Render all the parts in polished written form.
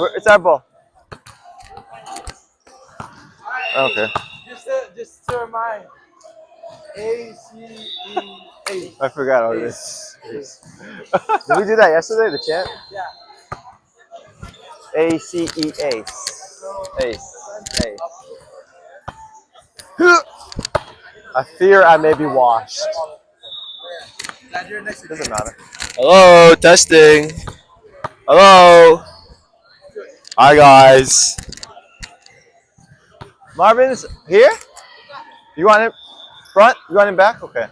It's our ball. Okay. Just to remind, A-C-E-A. I forgot all this. Did we do that yesterday, the chant? Yeah. A-C-E, ace. Ace. Ace. I fear I may be washed. Doesn't matter. Hello, testing. Hello. Hi, guys. Marvin's here? You want him front? You want him back? Okay.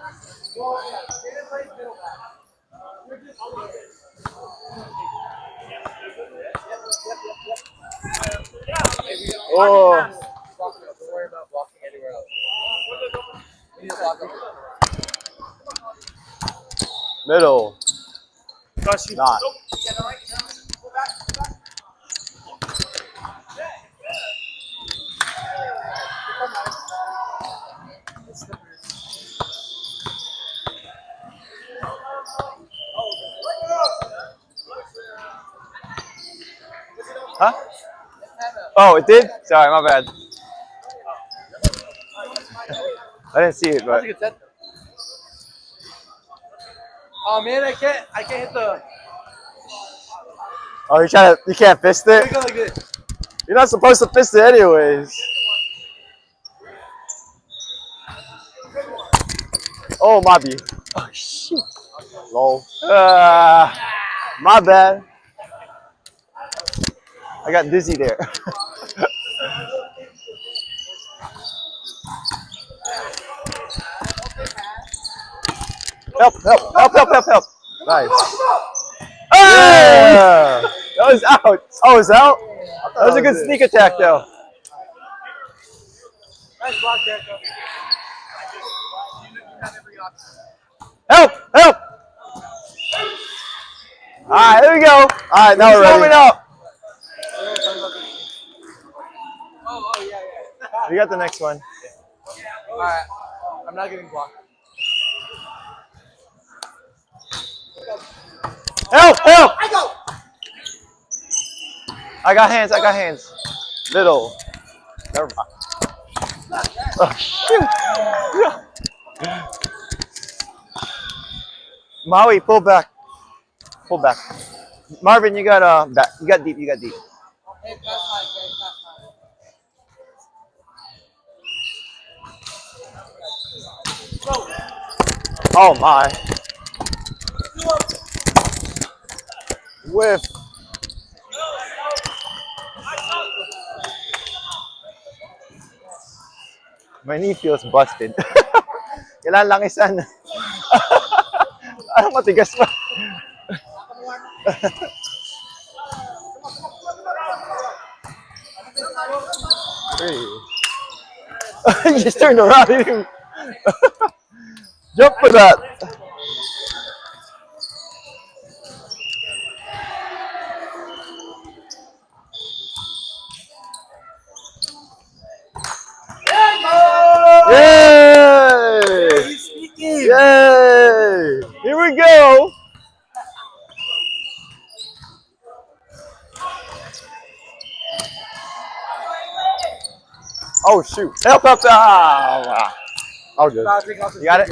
Oh. Don't worry about walking anywhere else. Middle. Not. Huh? Oh, it did? Sorry, my bad. I didn't see it, but. Oh man, I can't hit the. Oh, you can't fist it? Go like this. You're not supposed to fist it anyways. Oh, my B. Oh, shoot. Lol. My bad. I got dizzy there. Help. Nice. Yeah. That was out. Oh, it's out? That was a good sneak attack, though. Nice block, Jericho. Help! All right, here we go. All right, now we're warming up. Oh, yeah. We got the next one. All right. I'm not getting blocked. Help! I go. I got hands. Little. Never mind. Oh, shoot. Maui, pull back. Marvin, you got back. You got deep. Hey, pass mine. Oh my. Whiff. My knee feels busted. Kailan lang isan. Ano matigas pa? You just turned around. Jump for that. Yay! Yay! Here we go. Oh shoot! Help! Ah! Oh, good. You got it.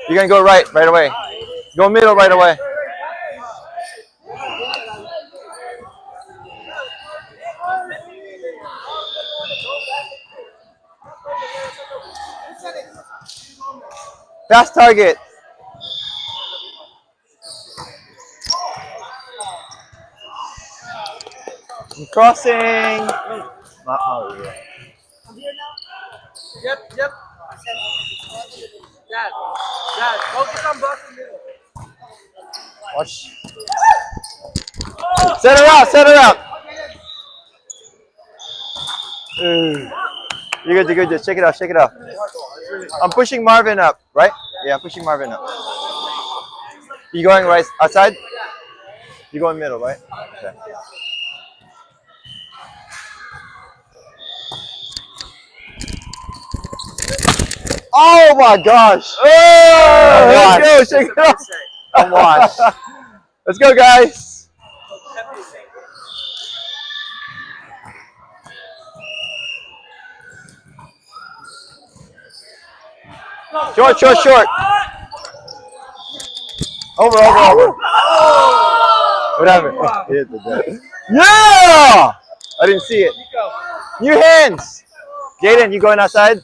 You're gonna go right away. Go middle right away. Fast target. I'm crossing. Oh, yeah. Yep. Dad, focus on blocking middle. Watch. Set her out. You're good. Just shake it off. I'm pushing Marvin up, right? Yeah, I'm pushing Marvin up. You going right outside? You going middle, right? Okay. Oh my gosh. Oh, let's go. Shake it off. Come on. Let's go, guys. Short, short, short. Over, over, over. What happened? He hit the deck. Yeah! I didn't see it. New hands. Jaden, you going outside?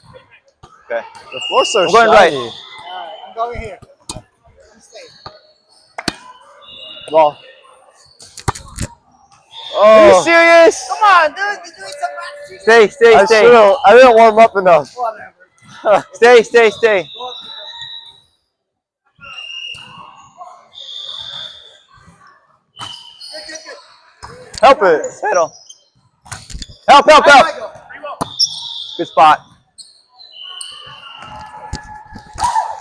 Okay. The floor's so I'm going shiny. right. I'm going here. Ball. Are you Oh, serious? Come on, dude. You're doing some Stay, stay, I stay. should've- I didn't warm up enough. Whatever. Stay, stay, stay. Help it. Settle. Help, help, help. Good spot.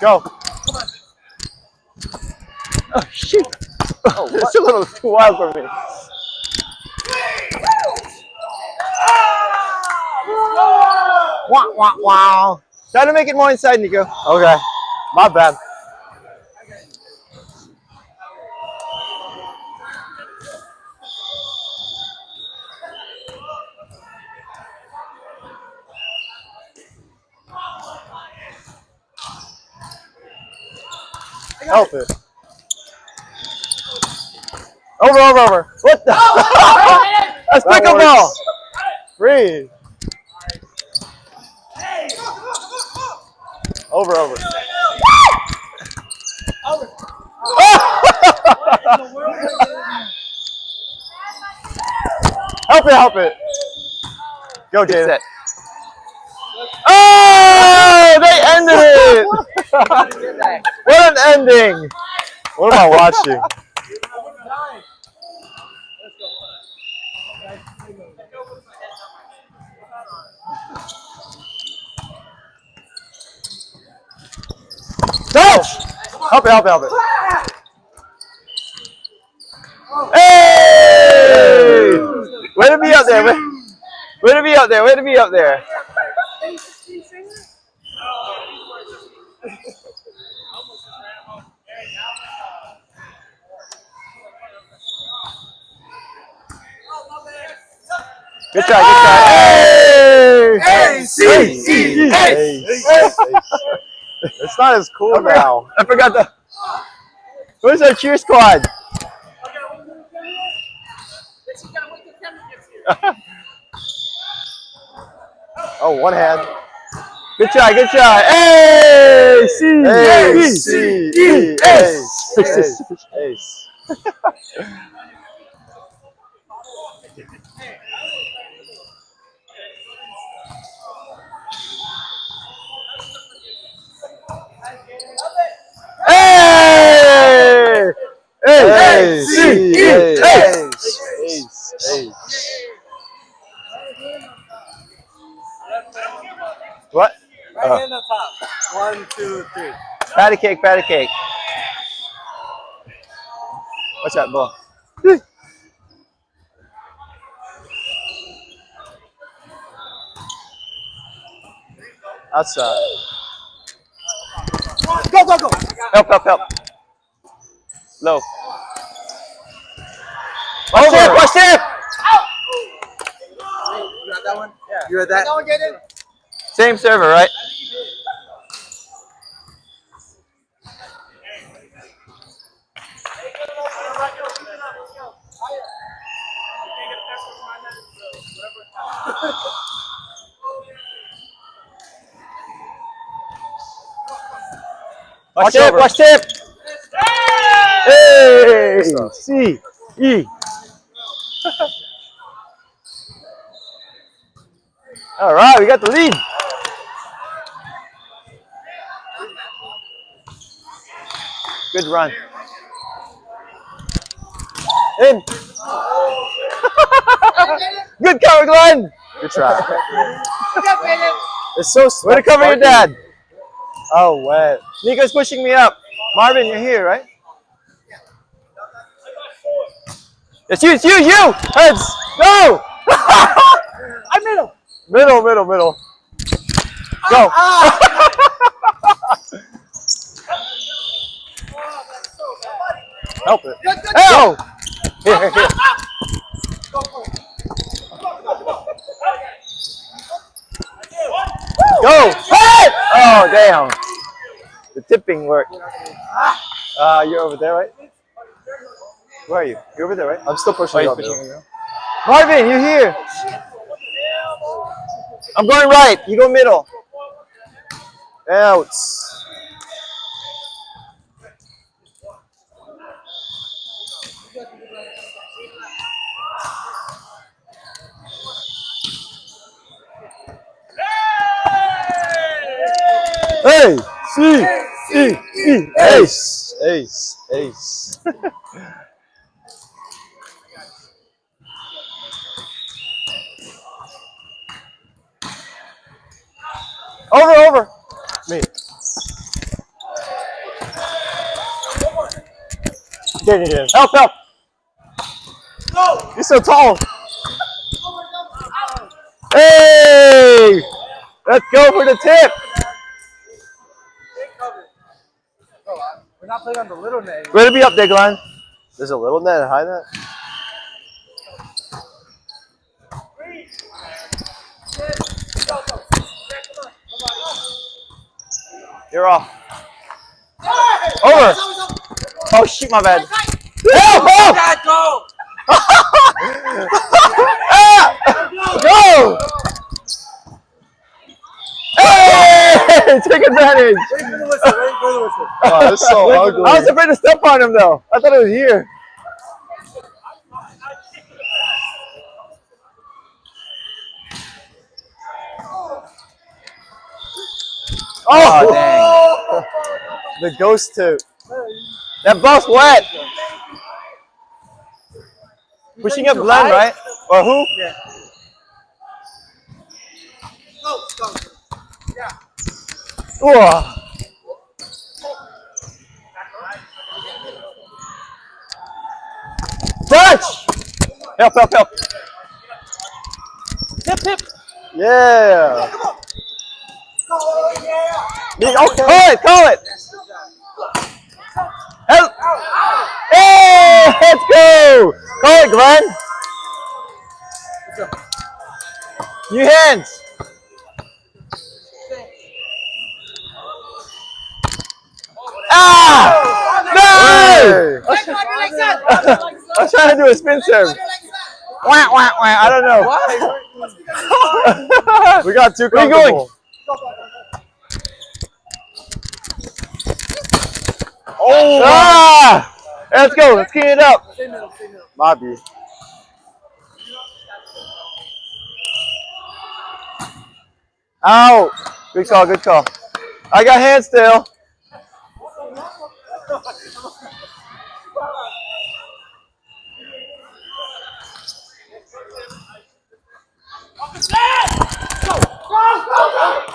Go. Oh, shoot. Oh, that's a little too wild for me. Wow, wow, wow. Try to make it more inside, Nico. Okay. My bad. Help it. Over, over, over. What the? That's That pickleball. works. Free. Over, over. Help it, help it. Go, Good Jaden. set. Oh, they ended it. What an ending. What am I watching? Touch. Help it, help it, help it. Hey! Way to be up there. Way to be up there. Way to be up there. Good try, good try. Hey! It's not as cool now. I forgot the. Where's our cheer squad? Oh, one hand. Good try, good try. Hey! C! Ace. Ace! Ace. Ace. Hey! Hey! Ace. C! Ace. Ace! Ace. Ace. What? Right in the top. 1, 2, 3. Patty cake, patty cake. What's that, ball? Outside. Go, go, go. Help, help, help. Low. Watch tip, watch tip! You got that one? Yeah. You got that? Get it. Same server, right? Watch tip, over. watch tip! Hey! C, E. All right, we got the lead. Good run. In. Good cover, Glenn. Good try. You got it. It's so Way to cover your dad. Oh, wet. Nico's pushing me up. Marvin, you're here, right? It's you, it's you, you! Heads! Go! I'm middle. Middle, middle, middle. Go. Help it. Help! Here, here, here. Go! Hey! Oh, damn. The tipping worked. You're over there, right? Where are you? You're over there, right? I'm still pushing Oh, you you're up. pushing me now? Marvin, you're here. I'm going right. You go middle. Out. Hey! C! E! E! Ace! Ace! Ace! Over. Me. Get it in. Help. You're so tall! Hey! Let's go for the tip. We're not playing on the little net. Way to be up there, Glenn. There's a little net and high net? You're off. Over. Oh, shoot, my bad. Help! Go! Go! Hey! Take advantage. Wait for the whistle. Wait for the whistle. Oh, that's so ugly. I was afraid to step on him, though. I thought it was here. Oh, dang. The ghost tip. That ball's wet. Pushing up Glenn, right? Or who? Yeah. Go. Yeah. Whoa. Touch! Help. Tip. Yeah! Okay. Call it. Help! Hey, let's go! Call it, Glenn. New hands. No! I was trying to do a spin serve. Wah. I don't know. We got too Where you going? comfortable. Oh! Let's go. Let's clean it up. Mobby. Out. Good call. I got hands still.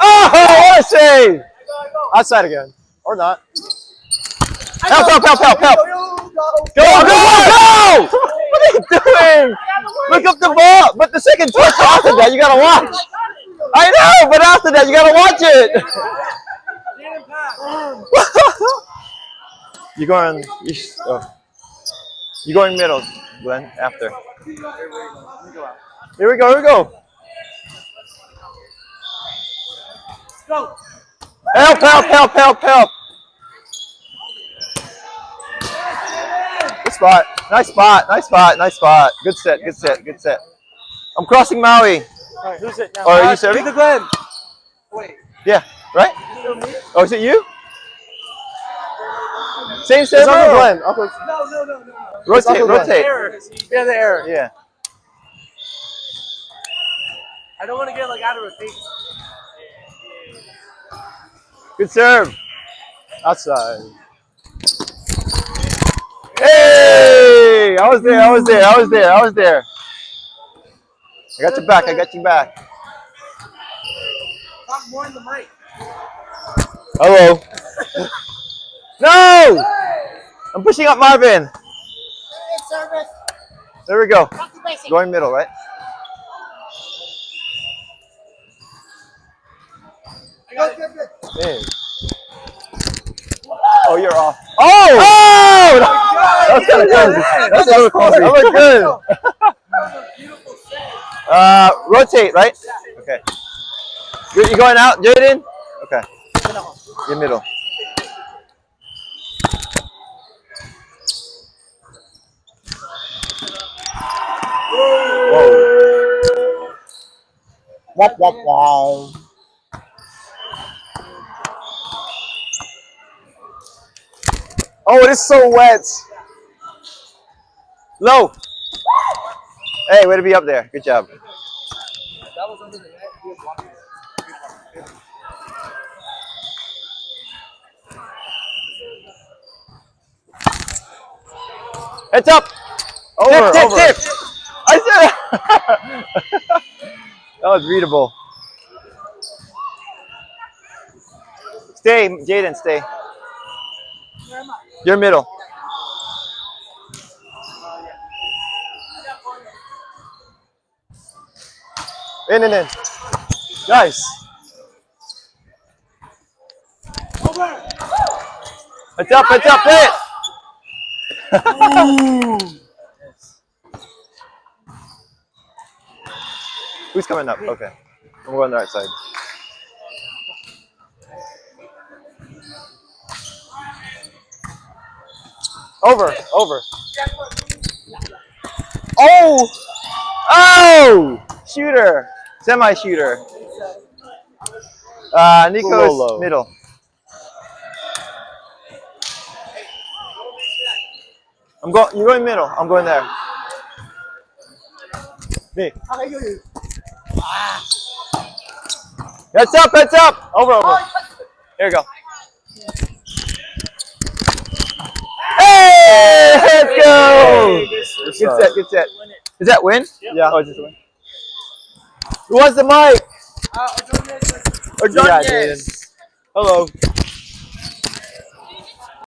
Oh, what a save! Outside again. Or not. Help! Go! What are you doing? Look up the ball. But the second touch after that, you gotta watch. I know, but after that, you gotta watch it. You're going middle, Glenn, after. Here we go. Go. Help. Good spot. Nice spot. Good set. I'm crossing Maui. All right, who's it now? Or are you serving? The Glenn. Wait. Yeah, right? Still me? Oh, is it you? Same It's server? Uncle or- Glenn. Uncle. No. Rotate. Error. Yeah, the error. Yeah. I don't want to get like out of rotation. Good serve. Outside. Hey! I was there. I got your back. Talk more in the mic. Hello. No! I'm pushing up Marvin. There we go. Going middle, right? Good. Man. Oh, you're off. Oh! Oh! That's kind of crazy. That's a little crazy. That looked good. Rotate, right? Okay. You going out, Jaden? Okay. Your middle. Whoa. Wop, wop, wow. Oh, it is so wet. Low. Hey, way to be up there. Good job. That was under the net. He was blocking it. Heads up. Over, Tip, over. tip, tip. I said that was readable. Stay, Jaden, stay. Your middle. In. Nice. Heads up, play it. Who's coming up? Okay. I'm going the right side. Over. Oh! Oh! Shooter. Semi-shooter. Nico's Low. middle. You're going middle. I'm going there. Me. Heads up. Over. Here we go. Hey! Let's go! Good set. Is that win? Yeah. Oh, is this a win? Who wants the mic? Ordonez. Yeah, Jaden. Hello.